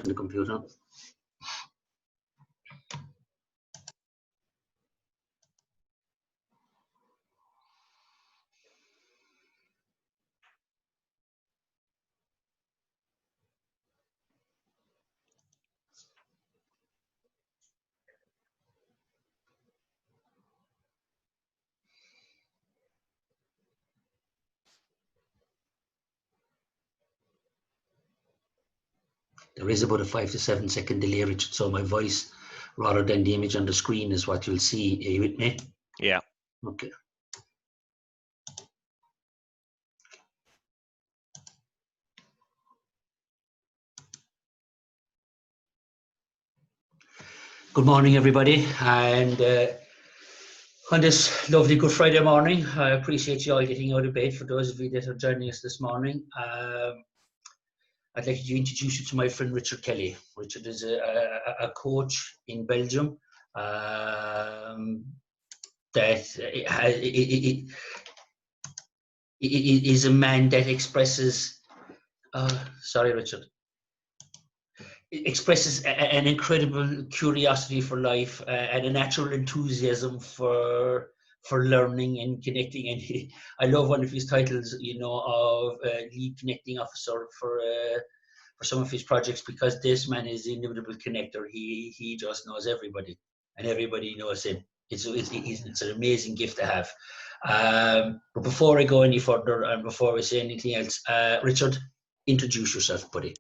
the computer. There is about a 5 to 7 second delay, Richard, so my voice rather than the image on the screen is what you'll see. Are you with me? Yeah. Okay. Good morning, everybody, and on this lovely Good Friday morning, I appreciate you all getting out of bed. For those of you that are joining us this morning, I'd like to introduce you to my friend Richard Kelly. Richard is a coach in Belgium that is a man that expresses, sorry, Richard, expresses an incredible curiosity for life and a natural enthusiasm for learning and connecting. And I love one of his titles, you know, of lead connecting officer for some of his projects, because this man is the inimitable connector. He just knows everybody, and everybody knows him. It's an amazing gift to have. But before I go any further and before I say anything else, Richard, introduce yourself, buddy.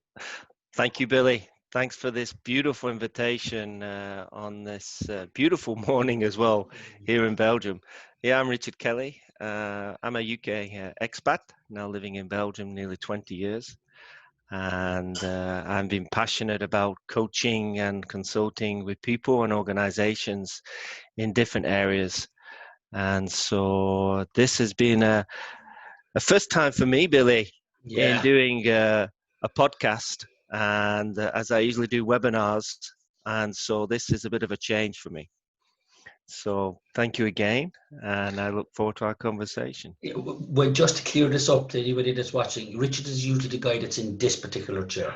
Thank you, Billy. Thanks for this beautiful invitation on this beautiful morning as well here in Belgium. Yeah, I'm Richard Kelly. I'm a UK expat, now living in Belgium nearly 20 years. And I've been passionate about coaching and consulting with people and organizations in different areas. And so this has been a first time for me, Billy, in doing a podcast. And as I usually do webinars, and so this is a bit of a change for me. So thank you again, and I look forward to our conversation. Well, just to clear this up to anybody that's watching, Richard is usually the guy that's in this particular chair.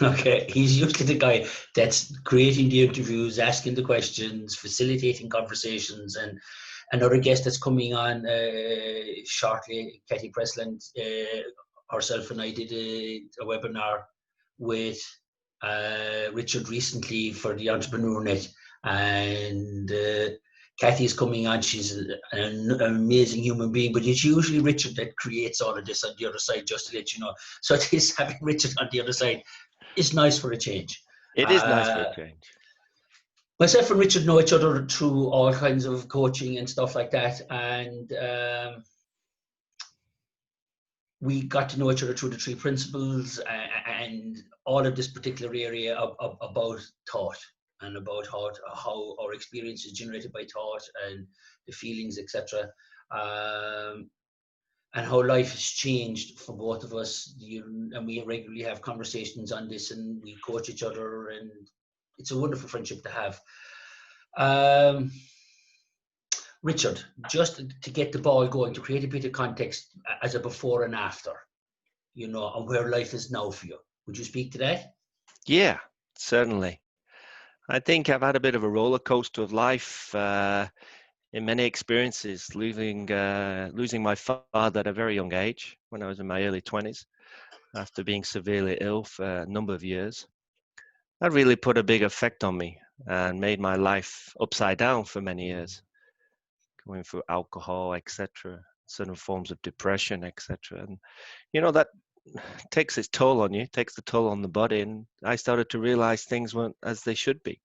Okay, he's usually the guy that's creating the interviews, asking the questions, facilitating conversations, and another guest that's coming on shortly, Katie Presland, herself and I did a webinar with Richard recently for the Entrepreneur Net, and Kathy is coming on. She's an amazing human being, but it's usually Richard that creates all of this on the other side, just to let you know. So this having Richard on the other side is nice for a change. It is nice for a change. Myself and Richard know each other through all kinds of coaching and stuff like that, and we got to know each other through the 3 principles and all of this particular area about thought, and about how our experience is generated by thought and the feelings, etc. And how life has changed for both of us. And we regularly have conversations on this, and we coach each other, and it's a wonderful friendship to have. Richard, just to get the ball going, to create a bit of context as a before and after, you know, and where life is now for you. Would you speak to that? Yeah, certainly. I think I've had a bit of a roller coaster of life in many experiences, losing my father at a very young age when I was in my early 20s, after being severely ill for a number of years. That really put a big effect on me and made my life upside down for many years, going through alcohol, etc., certain forms of depression, etc. And, you know, that takes its toll on you, takes the toll on the body. And I started to realize things weren't as they should be.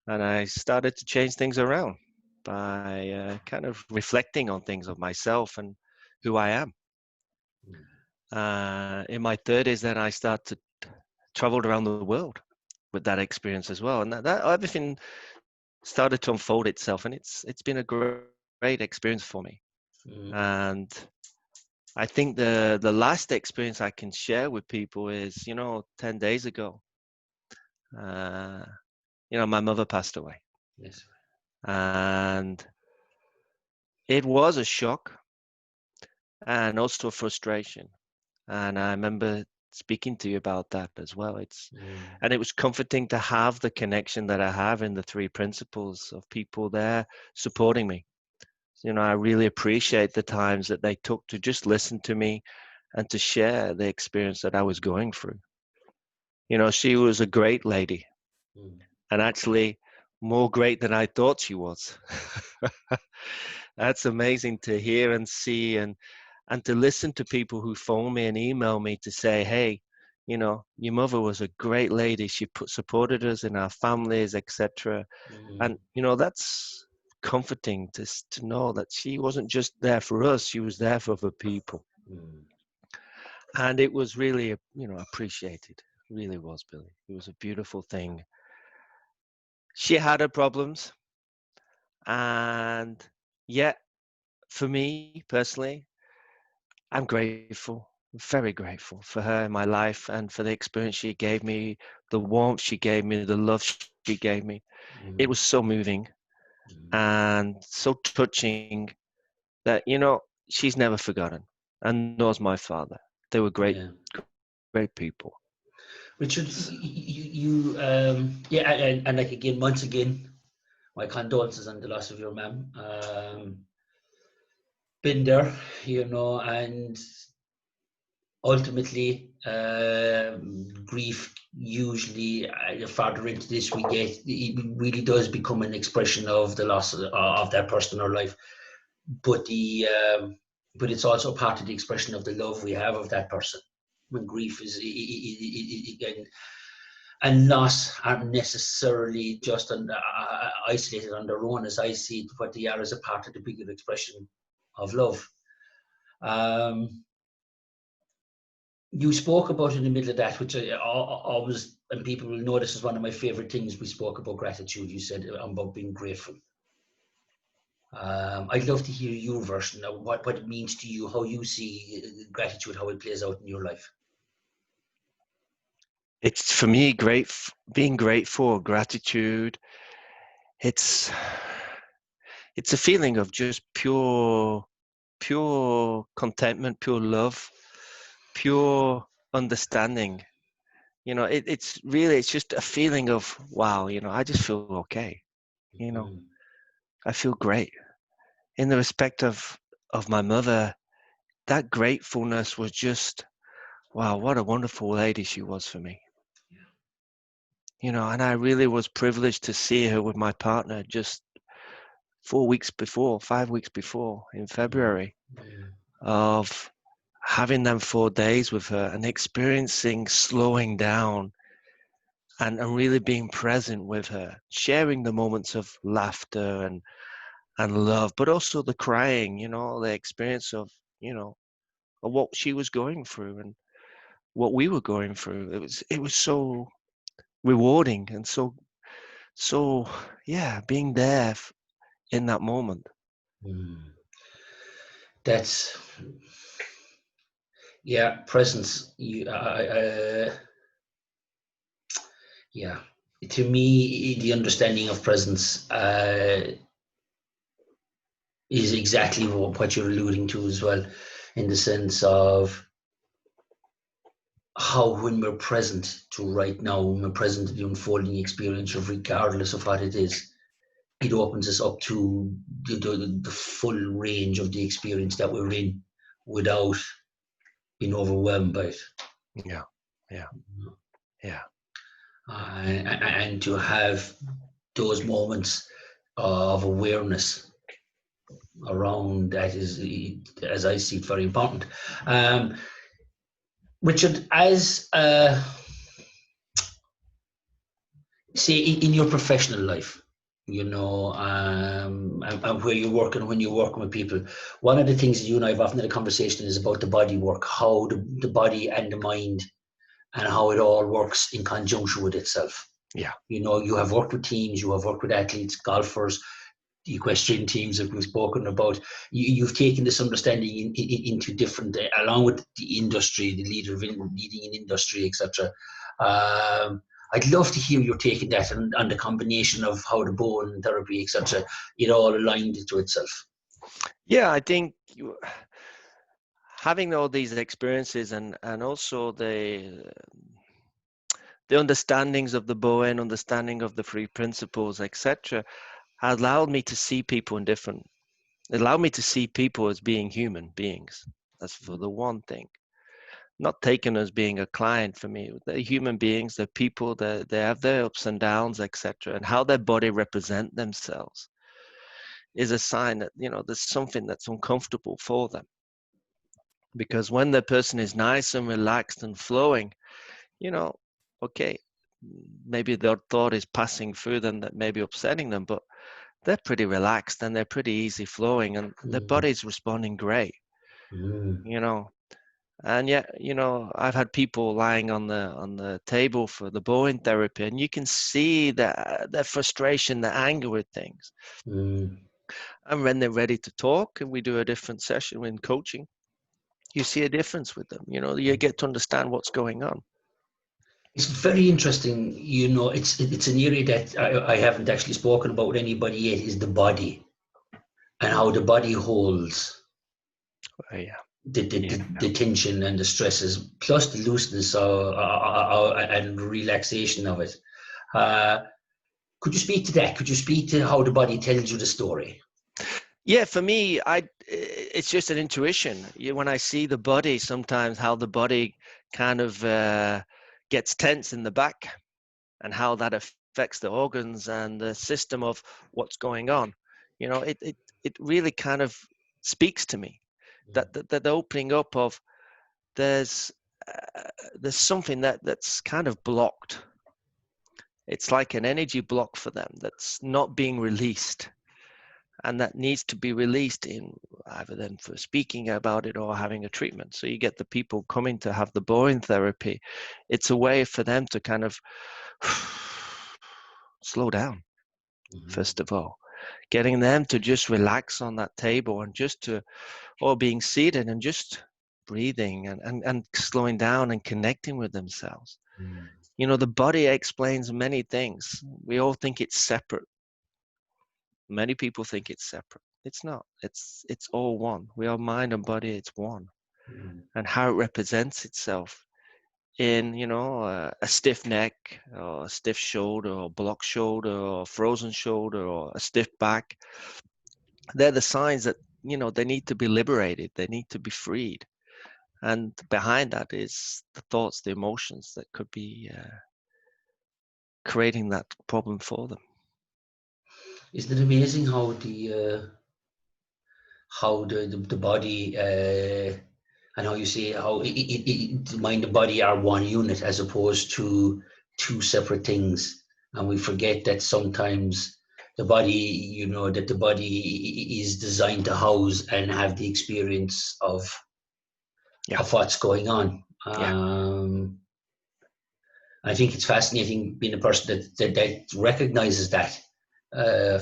And I started to change things around by kind of reflecting on things of myself and who I am. In my 30s, then I started to travel around the world with that experience as well. And that everything started to unfold itself. And it's been a great experience for me. And I think the last experience I can share with people is, 10 days ago, my mother passed away. Yes. And it was a shock and also a frustration. And I remember speaking to you about that as well. Mm. And it was comforting to have the connection that I have in the three principles of people there supporting me. I really appreciate the times that they took to just listen to me and to share the experience that I was going through. She was a great lady, Mm. and actually more great than I thought she was. That's amazing to hear and see, and to listen to people who phone me and email me to say, hey, your mother was a great lady. She supported us in our families, etc. Mm. And that's comforting to know that she wasn't just there for us, she was there for other people. Mm. And it was really appreciated. It really was, Billy. It was a beautiful thing. She had her problems, and yet for me personally, I'm grateful, very grateful for her in my life and for the experience she gave me, the warmth she gave me, the love she gave me. It Mm. was so moving Mm. and so touching that, she's never forgotten. And nor's my father. They were great, Yeah. great people. Richard, yeah, and like again, once again, my condolences on the loss of your mum. Been there, and ultimately, grief usually, the farther into this we get, it really does become an expression of the loss of that person in our life. But but it's also part of the expression of the love we have of that person. When grief is and loss aren't necessarily just isolated on their own, as I see it, but they are as a part of the bigger expression of love. Um, you spoke about in the middle of that, which I always, and people will know this is one of my favorite things. We spoke about gratitude. You said about being grateful. I'd love to hear your version of what it means to you, how you see gratitude, how it plays out in your life. It's for me being grateful, gratitude. It's it's a feeling of just pure contentment, pure love, pure understanding. It's just a feeling of wow. I just feel okay. You know, Mm. I feel great. In the respect of my mother, that gratefulness was just wow. What a wonderful lady she was for me. And I really was privileged to see her with my partner just 5 weeks before in Mm. February, Mm. of having them 4 days with her and experiencing slowing down and really being present with her, sharing the moments of laughter and love, but also the crying, the experience of what she was going through and what we were going through. It was so rewarding and so yeah, being there in that moment. Mm. That's presence. Yeah, to me, the understanding of presence is exactly what you're alluding to as well, in the sense of how when we're present to right now, when we're present to the unfolding experience of regardless of what it is, it opens us up to the full range of the experience that we're in without being overwhelmed by it. Yeah, yeah, yeah. And to have those moments of awareness around that is, as I see it, very important. Um, Richard, as say in your professional life, and where you're working, when you're working with people, one of the things that you and I have often had a conversation is about the body work, how the body and the mind and how it all works in conjunction with itself. Yeah. You have worked with teams, you have worked with athletes, golfers, the equestrian teams that we've spoken about. You've taken this understanding into different, along with the industry, the leading in industry, etc. I'd love to hear your take on that and on the combination of how the bone therapy, etc., it all aligned to itself. Yeah, I think having all these experiences and also the understandings of the Bowen, understanding of the three principles, etc., allowed me to see people in different. It allowed me to see people as being human beings. That's for the one thing. Not taken as being a client for me. They're human beings. They're people. They have their ups and downs, etc. And how their body represent themselves is a sign that there's something that's uncomfortable for them. Because when the person is nice and relaxed and flowing, you know, okay, maybe their thought is passing through them that may be upsetting them, but they're pretty relaxed and they're pretty easy flowing and their body's responding great, And yet, I've had people lying on the table for the Bowen therapy, and you can see their frustration, their anger with things. And when they're ready to talk, and we do a different session in coaching, you see a difference with them. You get to understand what's going on. It's very interesting. It's an area that I haven't actually spoken about with anybody yet. Is the body and how the body holds the tension and the stresses, plus the looseness and relaxation of it. Could you speak to that? Could you speak to how the body tells you the story? Yeah, for me, it's just an intuition. When I see the body, sometimes how the body kind of gets tense in the back and how that affects the organs and the system of what's going on. It really kind of speaks to me that the opening up of there's something that's kind of blocked. It's like an energy block for them that's not being released. And that needs to be released in either them for speaking about it or having a treatment. So you get the people coming to have the Bowen therapy. It's a way for them to kind of slow down, first of all. Getting them to just relax on that table and or being seated and just breathing and slowing down and connecting with themselves. The body explains many things. We all think it's separate. Many people think it's separate. It's not. It's all one. We are mind and body. It's one. And how it represents itself in, a stiff neck or a stiff shoulder or blocked shoulder or frozen shoulder or a stiff back. They're the signs that, they need to be liberated. They need to be freed. And behind that is the thoughts, the emotions that could be creating that problem for them. Isn't it amazing how the body and how you say how the mind and body are one unit as opposed to two separate things, and we forget that sometimes the body, that the body is designed to house and have the experience of what's going on. I think it's fascinating being a person that recognizes that.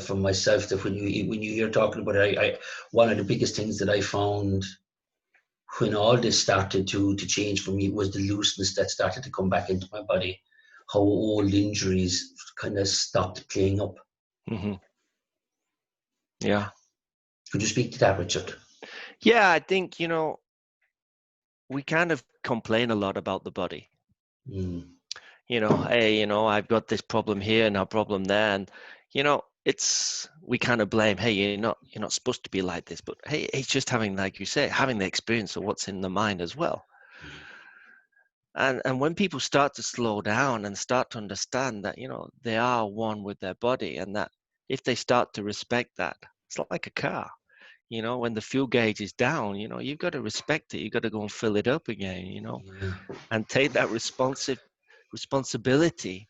From myself, that when you hear talking about it, I one of the biggest things that I found when all this started to change for me was the looseness that started to come back into my body. How old injuries kind of stopped playing up. Yeah. Could you speak to that, Richard? Yeah, I think we kind of complain a lot about the body. Hey, I've got this problem here and a problem there, and we kind of blame, hey, you're not supposed to be like this, but hey, it's just having, like you say, having the experience of what's in the mind as well. And when people start to slow down and start to understand that they are one with their body, and that if they start to respect that, it's like a car. When the fuel gauge is down, you've got to respect it. You've got to go and fill it up again, and take that responsibility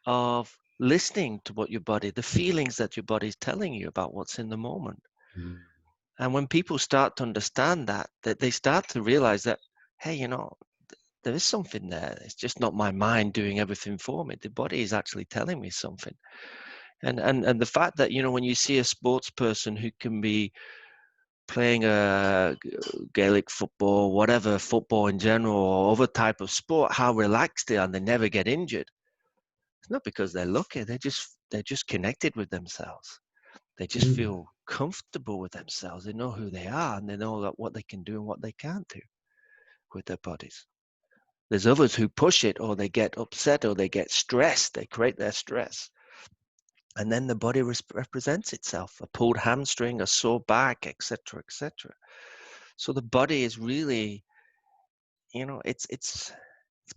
of listening to what your body, the feelings that your body is telling you about what's in the moment. And when people start to understand that they start to realize that, hey, there is something there. It's just not my mind doing everything for me. The body is actually telling me something. And the fact that, when you see a sports person who can be playing a Gaelic football, whatever, football in general, or other type of sport, how relaxed they are and they never get injured. It's not because they're lucky. They're just connected with themselves. They just Mm. feel comfortable with themselves. They know who they are, and they know that what they can do and what they can't do with their bodies. There's others who push it, or they get upset, or they get stressed. They create their stress. And then the body represents itself, a pulled hamstring, a sore back, etc., etc. So the body is really, it's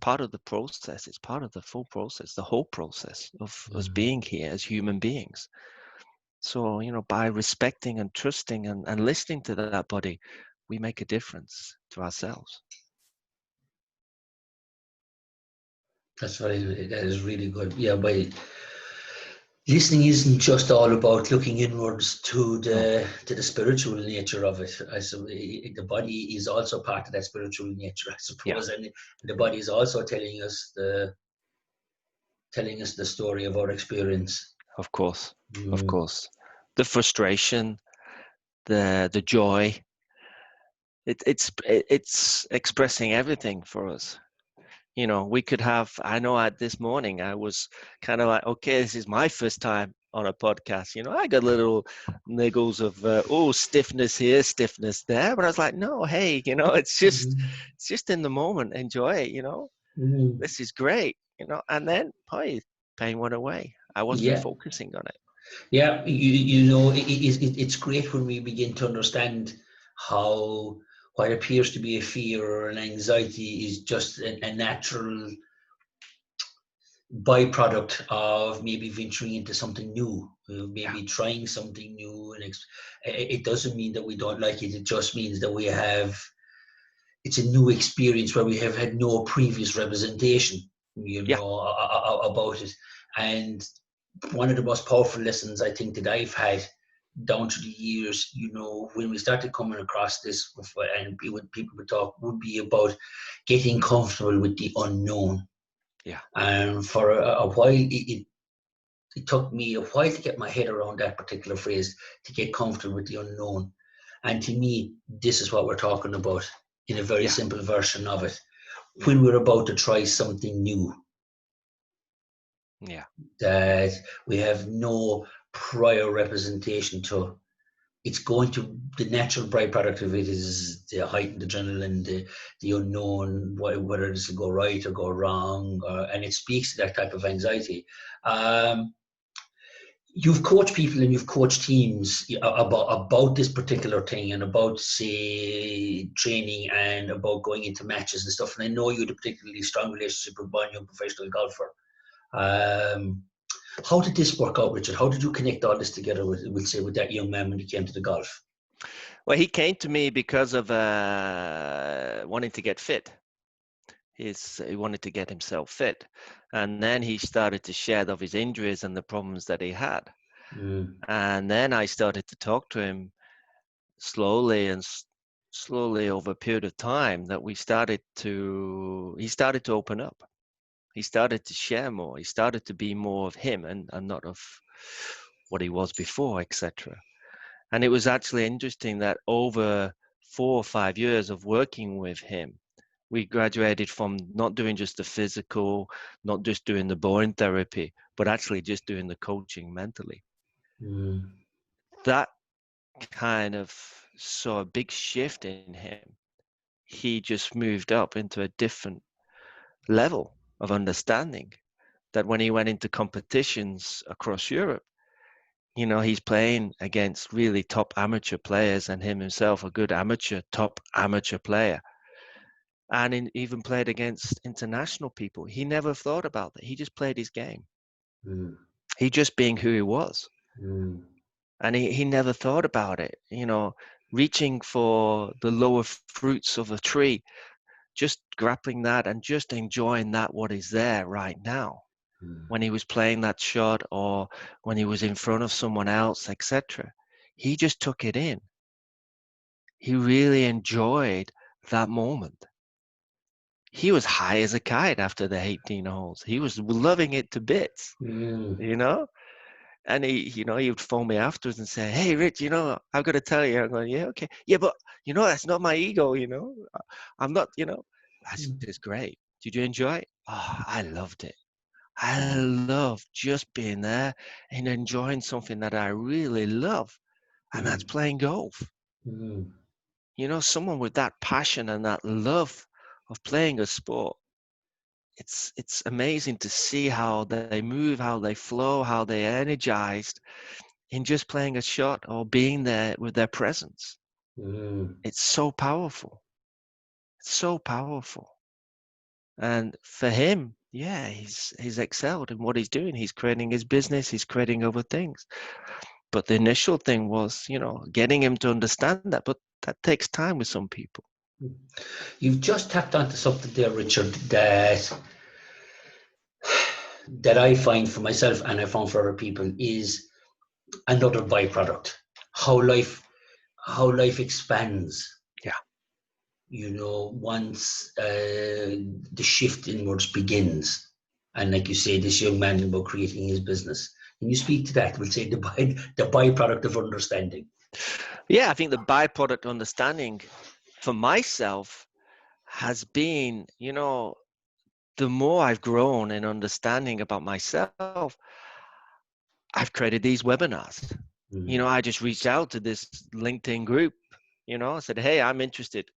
part of the process. It's part of the full process, the whole process of us Mm. being here as human beings. So, by respecting and trusting and listening to that body, we make a difference to ourselves. That is really good. Yeah, by listening isn't just all about looking inwards to No. the spiritual nature of it. The body is also part of that spiritual nature, I Yeah, suppose, and the body is also telling us the story of our experience. of course. Of Mm. course. The frustration, the joy, it's expressing everything for us. We could have, I know at this morning, I was kind of like, okay, this is my first time on a podcast. I got little niggles of, stiffness here, stiffness there. But I was like, no, hey, it's just in the moment. Enjoy it. Mm. This is great, and then, pain went away. I wasn't Yeah, focusing on it. yeah. It's great when we begin to understand how what appears to be a fear or an anxiety is just a natural byproduct of maybe venturing into something new, Yeah, maybe trying something new. And it doesn't mean that we don't like it. It just means that it's a new experience where we have had no previous representation, yeah, about it. And one of the most powerful lessons I think that I've had down to the years, when we started coming across this, and when people would talk, would be about getting comfortable with the unknown. yeah, And for a while, it took me a while to get my head around that particular phrase, to get comfortable with the unknown. And to me, this is what we're talking about in a very yeah, simple version of it. yeah, When we're about to try something new, yeah, that we have no prior representation to, it's going to, the natural byproduct of it is the heightened adrenaline, the unknown, whether this will go right or go wrong, and it speaks to that type of anxiety. Um, you've coached people and you've coached teams about this particular thing, and about, say, training and about going into matches and stuff. And I know you had a particularly strong relationship with one young professional golfer. Um, how did this work out, Richard? How did you connect all this together with that young man when he came to the golf? Well, he came to me because of wanting to get fit. He wanted to get himself fit, and then he started to share of his injuries and the problems that he had. Mm, And then I started to talk to him slowly and slowly over a period of time, that he started to open up. He started to share more. He started to be more of him, and not of what he was before, etc. And it was actually interesting that over 4 or 5 years of working with him, we graduated from not doing just the physical, not just doing the boring therapy, but actually just doing the coaching mentally. mm, That kind of saw a big shift in him. He just moved up into a different level of understanding, that when he went into competitions across Europe, he's playing against really top amateur players, and him himself a good top amateur player, and even played against international people. He never thought about that. He just played his game. mm, He just being who he was. mm, And he never thought about it, reaching for the lower fruits of a tree, just grappling that and just enjoying that what is there right now. mm, When he was playing that shot, or when he was in front of someone else, etc. He just took it in. He really enjoyed that moment. He was high as a kite after the 18 holes. He was loving it to bits, mm, you know? And he would phone me afterwards and say, "Hey, Rich, I've got to tell you." I'm going, "Yeah, okay. Yeah, but, that's not my ego, I'm not, That's mm, just great. Did you enjoy it?" Oh, I loved it. I love just being there and enjoying something that I really love, and that's Mm, playing golf. mm, You know, someone with that passion and that love of playing a sport, it's amazing to see how they move, how they flow, how they're energized in just playing a shot or being there with their presence. mm. It's so powerful. It's so powerful. And for him, yeah, he's excelled in what he's doing. He's creating his business, he's creating other things. But the initial thing was, you know, getting him to understand that. But that takes time with some people. You've just tapped onto something there, Richard, that I find for myself and I found for other people is another byproduct. How life expands. Yeah. You know, once the shift inwards begins, and like you say, this young man about creating his business. Can you speak to that? We'll say the byproduct of understanding. Yeah, I think the byproduct understanding for myself has been, you know, the more I've grown in understanding about myself, I've created these webinars. You know, Mm, I just reached out to this LinkedIn group, you know, I said, hey, I'm interested.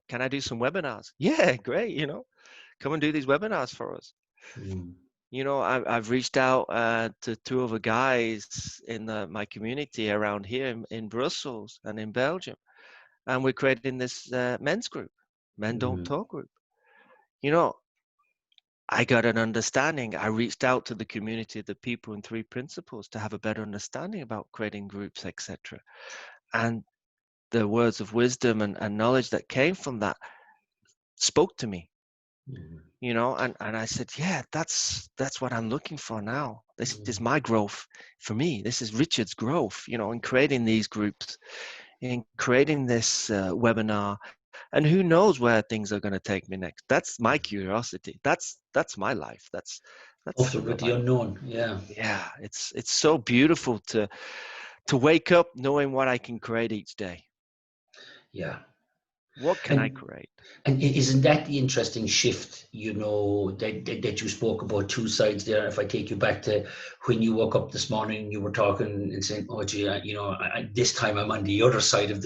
Can I do some webinars? Yeah, great. You know, come and do these webinars for us. mm, You know, I've reached out to two other guys in my community around here in Brussels and in Belgium, and we're creating this men's group, Men Don't mm, Talk group. You know, I got an understanding. I reached out to the community of the people in three principles to have a better understanding about creating groups, etc. And the words of wisdom and knowledge that came from that spoke to me, mm, you know, and I said, yeah, that's what I'm looking for now. This is my growth for me. This is Richard's growth, you know, in creating these groups, in creating this webinar, and who knows where things are going to take me next. That's my curiosity. That's my life. That's Often sort with of the like, unknown, yeah, yeah, it's so beautiful to wake up knowing what I can create each day. yeah. What can I And create? isn't that the interesting shift, you know, that you spoke about, two sides there? If I take you back to when you woke up this morning, you were talking and saying, "Oh, gee, you know, this time I'm on the other side of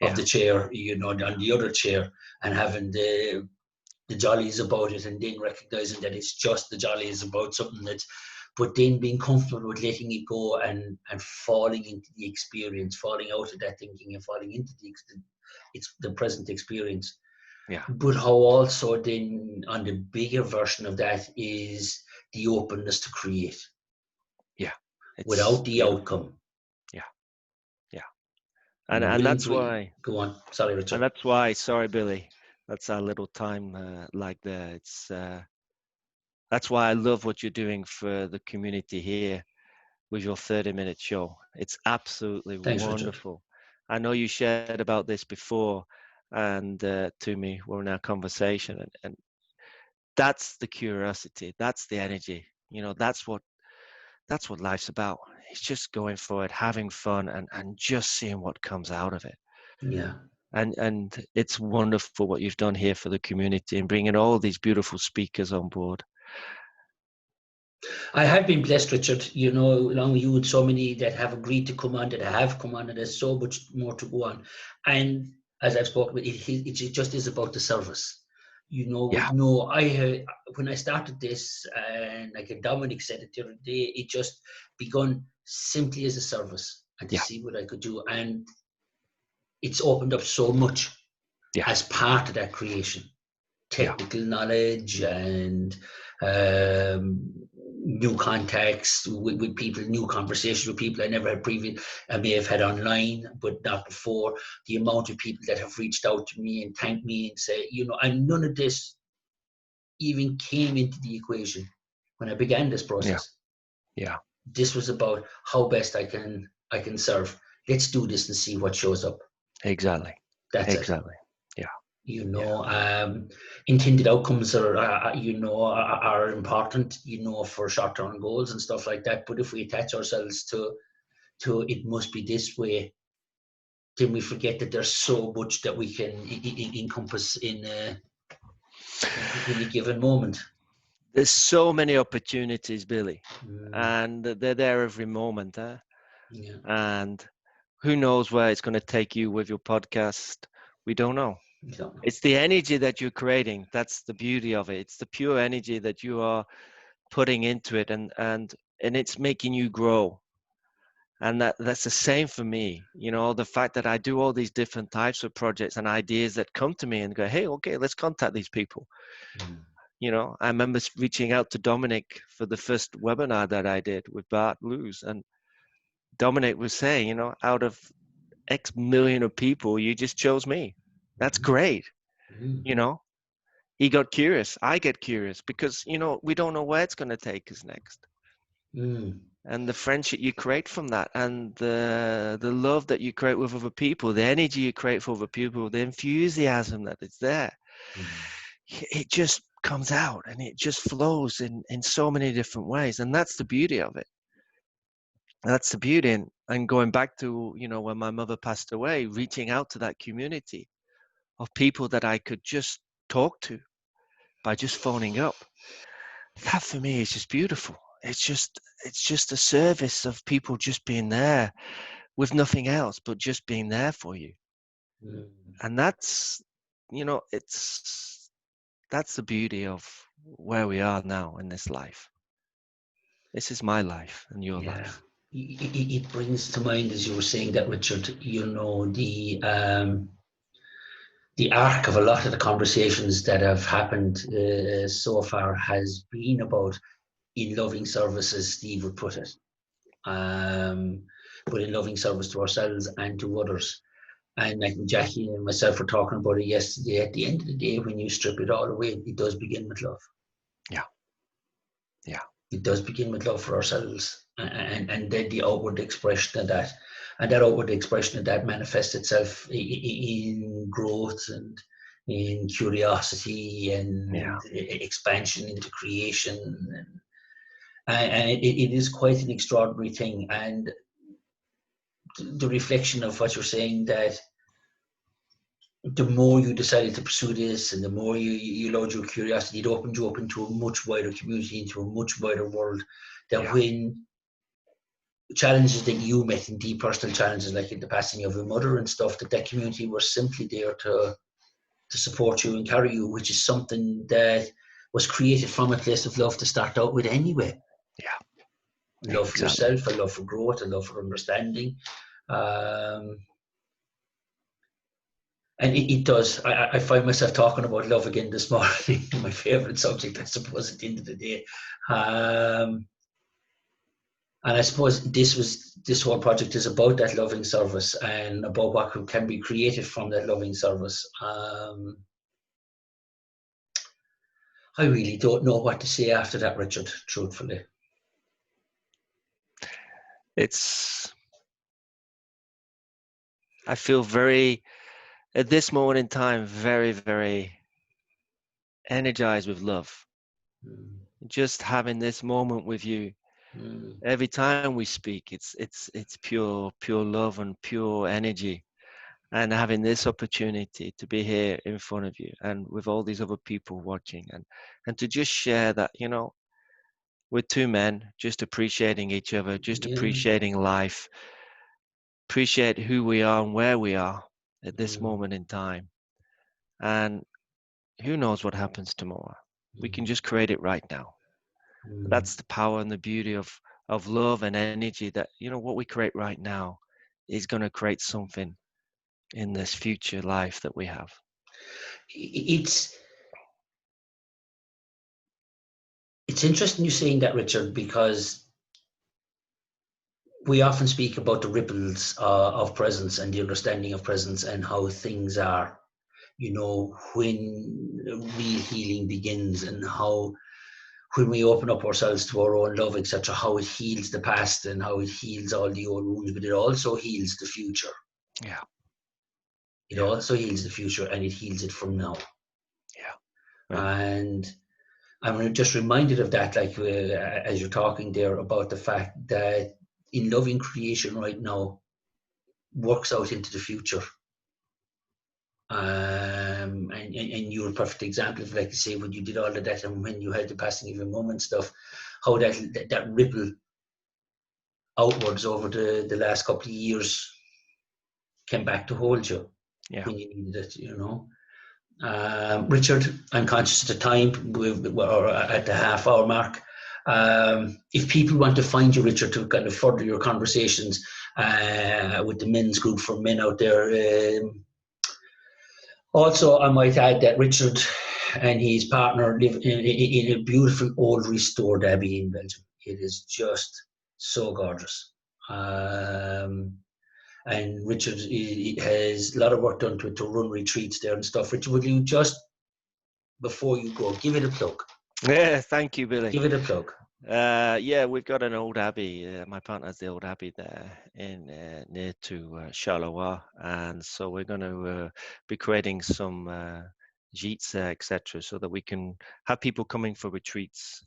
Yeah, the chair, you know, on the other chair, and having the jollies about it, and then recognizing that it's just the jollies about something that's, but then being comfortable with letting it go and falling into the experience, falling out of that thinking and falling into the present experience. yeah, But how also then on the bigger version of that is the openness to create yeah. It's without the beautiful. outcome. Yeah, yeah. You And know, and willing that's to why go on. Sorry, and Richard. that's why, sorry, Billy, that's our little time like there. It's that's why I love what you're doing for the community here with your 30-minute show. It's absolutely Thanks, Richard. wonderful. I know you shared about this before and to me we're in our conversation and that's the curiosity, that's the energy. You know, that's what life's about. It's just going for it, having fun and just seeing what comes out of it. Yeah. And it's wonderful what you've done here for the community and bringing all these beautiful speakers on board. I have been blessed, Richard, you know, along with you and so many that have agreed to come on, that have come on, and there's so much more to go on. And as I've spoken about, it just is about the service. You know, Yeah, with no, when I started this, and like Dominic said it the other day, it just begun simply as a service and to yeah, see what I could do. And it's opened up so much yeah, as part of that creation, yeah, technical knowledge and um, new contacts with people, new conversations with people I never had previous. I may have had online, but not before. The amount of people that have reached out to me and thanked me and say, you know, and none of this even came into the equation when I began this yeah, process. yeah. This was about how best I can serve. Let's do this and see what shows up. Exactly. That's it. Exactly. Yeah, You yeah, know, intended outcomes are you know, are important, you know, for short-term goals and stuff like that, but if we attach ourselves to it must be this way, then we forget that there's so much that we can encompass in a given moment. There's so many opportunities, Billy, Mm, and they're there every moment. Huh? yeah. And who knows where it's going to take you with your podcast? We don't know. You don't know. It's the energy that you're creating. That's the beauty of it. It's the pure energy that you are putting into it, and it's making you grow. And that's the same for me. You know, the fact that I do all these different types of projects and ideas that come to me and go, hey, okay, let's contact these people. Mm, You know, I remember reaching out to Dominic for the first webinar that I did with Bart Luz, and Dominic was saying, you know, out of X million of people, you just chose me. That's mhm, great. mhm, You know, he got curious. I get curious because, you know, we don't know where it's going to take us next. mm, And the friendship you create from that, and the love that you create with other people, the energy you create for other people, the enthusiasm that is there, mm, it just comes out and it just flows in so many different ways. And that's the beauty of it. That's the beauty. And going back to, you know, when my mother passed away, reaching out to that community of people that I could just talk to by just phoning up, that for me is just beautiful. It's just a service of people just being there with nothing else but just being there for you. mm. And that's, you know, that's the beauty of where we are now in this life. This is my life and your Yeah. life. It brings to mind, as you were saying that, Richard, you know, the arc of a lot of the conversations that have happened so far has been about in loving service, as Steve would put it, um, but in loving service to ourselves and to others. And like Jackie and myself were talking about it yesterday, at the end of the day, when you strip it all away, it does begin with love. Yeah. Yeah. It does begin with love for ourselves, and then the outward expression of that, and that outward expression of that manifests itself in growth and in curiosity Yeah. and expansion into creation, and it is quite an extraordinary thing. And the reflection of what you're saying, that the more you decided to pursue this and the more you allowed your curiosity, it opened you up into a much wider community, into a much wider world, that Yeah. when challenges that you met, in deep personal challenges like in the passing of your mother and stuff, that community was simply there to support you and carry you, which is something that was created from a place of love to start out with anyway. Yeah. Love for Exactly. yourself, a love for growth, a love for understanding. Um, and it does. I find myself talking about love again this morning, my favourite subject, I suppose, at the end of the day. And I suppose this whole project is about that loving service and about what can be created from that loving service. I really don't know what to say after that, Richard, truthfully. It's, I feel very, at this moment in time, very, very energized with love. Mm, Just having this moment with you. mm, Every time we speak, it's pure love and pure energy. And having this opportunity to be here in front of you and with all these other people watching, and to just share that, you know, we're two men just appreciating each other, just yeah. appreciating life, appreciate who we are and where we are at this Mm, moment in time. And who knows what happens tomorrow? We can mm, just create it right now. mm. That's the power and the beauty of love and energy, that, you know, what we create right now is going to create something in this future life that we have. It's it's interesting you saying that, Richard, because we often speak about the ripples of presence and the understanding of presence and how things are, you know, when real healing begins, and how when we open up ourselves to our own love, etc., how it heals the past and how it heals all the old wounds, but it also heals the future. Yeah. It Yeah. also heals the future, and it heals it from now. Yeah. Right. And I'm just reminded of that, like as you're talking there about the fact that in loving creation right now works out into the future. and you're a perfect example of, like I say, when you did all of that and when you had the passing of your mum and stuff, how that ripple outwards over the last couple of years came back to hold you Yeah. when you needed it, Richard, I'm conscious of the time, we're at the half-hour mark. If people want to find you, Richard, to kind of further your conversations with the men's group for men out there, also I might add that Richard and his partner live in a beautiful old restored abbey in Belgium. It is just so gorgeous. And Richard has a lot of work done to run retreats there and stuff. Richard, would you just, before you go, give it a plug? Yeah, thank you, Billy. Give it a plug. Yeah, we've got an old abbey. My partner has the old abbey there in near to Charleroi, and so we're going to be creating some gîtes, etc., so that we can have people coming for retreats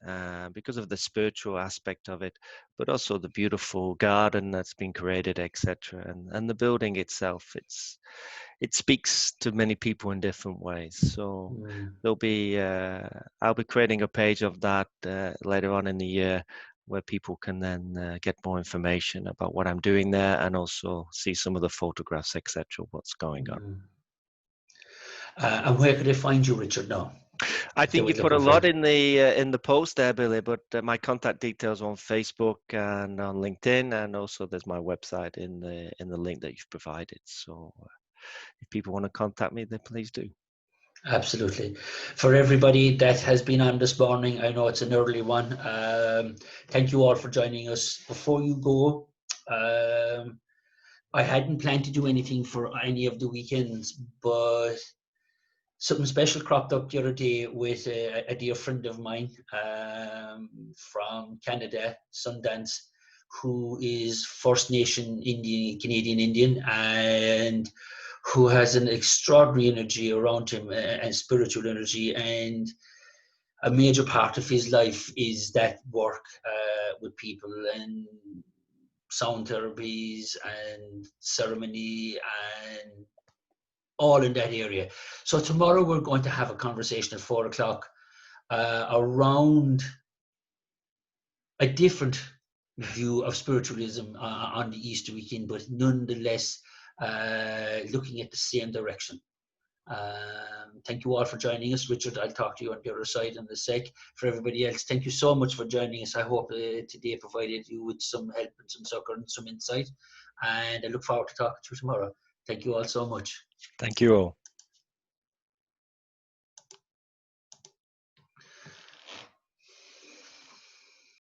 because of the spiritual aspect of it, but also the beautiful garden that's been created, etc., and the building itself. It speaks to many people in different ways. So there'll be I'll be creating a page of that later on in the year, where people can then get more information about what I'm doing there, and also see some of the photographs, etc., what's going on. And where could they find you, Richard, now? I think you put a lot in the post there, Billy, but my contact details on Facebook and on LinkedIn, and also there's my website in the link that you've provided. So if people want to contact me, then please do. Absolutely. For everybody that has been on this morning, I know it's an early one. Thank you all for joining us. Before you go, I hadn't planned to do anything for any of the weekends, but something special cropped up the other day with a dear friend of mine from Canada, Sundance, who is First Nation Indian, Canadian Indian, and who has an extraordinary energy around him and spiritual energy. And a major part of his life is that work with people and sound therapies and ceremony and all in that area. So tomorrow we're going to have a conversation at 4:00 around a different view of spiritualism on the Easter weekend, but nonetheless looking at the same direction. Thank you all for joining us. Richard, I'll talk to you on the other side in a sec. For everybody else, thank you so much for joining us. I hope today provided you with some help and some succor and some insight. And I look forward to talking to you tomorrow. Thank you all so much. Thank you all.